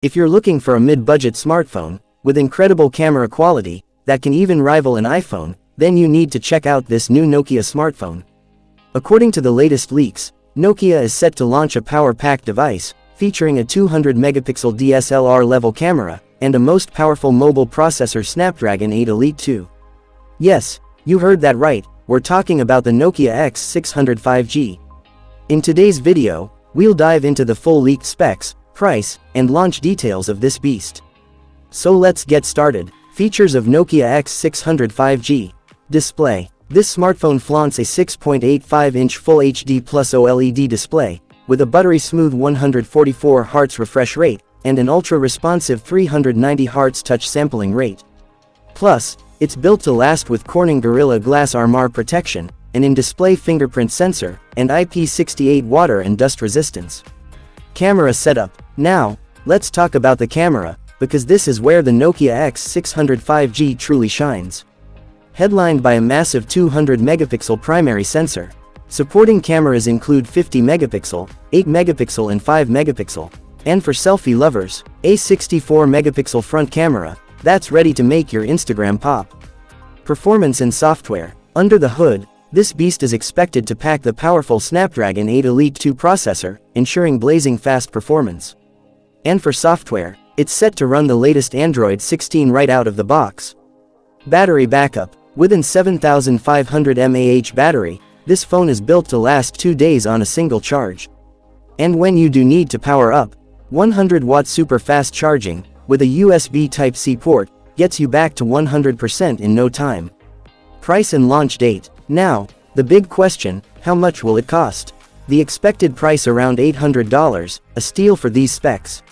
If you're looking for a mid-budget smartphone, with incredible camera quality, that can even rival an iPhone, then you need to check out this new Nokia smartphone. According to the latest leaks, Nokia is set to launch a power-packed device, featuring a 200-megapixel DSLR level camera, and a most powerful mobile processor Snapdragon 8 Elite 2. Yes, you heard that right, we're talking about the Nokia X600 5G. In today's video, we'll dive into the full leaked specs, price, and launch details of this beast. So let's get started. Features of Nokia X600 5G. Display. This smartphone flaunts a 6.85-inch Full HD Plus OLED display, with a buttery-smooth 144 Hz refresh rate, and an ultra-responsive 390 Hz touch sampling rate. Plus, it's built to last with Corning Gorilla Glass Armor protection, an in-display fingerprint sensor, and IP68 water and dust resistance. Camera setup. Now, let's talk about the camera, because this is where the Nokia X600 5G truly shines. Headlined by a massive 200-megapixel primary sensor. Supporting cameras include 50-megapixel, 8-megapixel and 5-megapixel. And for selfie lovers, a 64-megapixel front camera, that's ready to make your Instagram pop. Performance and software. Under the hood, this beast is expected to pack the powerful Snapdragon 8 Elite 2 processor, ensuring blazing fast performance. And for software, it's set to run the latest Android 16 right out of the box. Battery backup. With an 7500 mAh battery, this phone is built to last 2 days on a single charge. And when you do need to power up, 100-watt super fast charging, with a USB Type-C port, gets you back to 100% in no time. Price and launch date. Now, the big question, how much will it cost? The expected price around $800, a steal for these specs.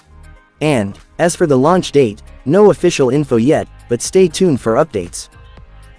And, as for the launch date, no official info yet, but stay tuned for updates.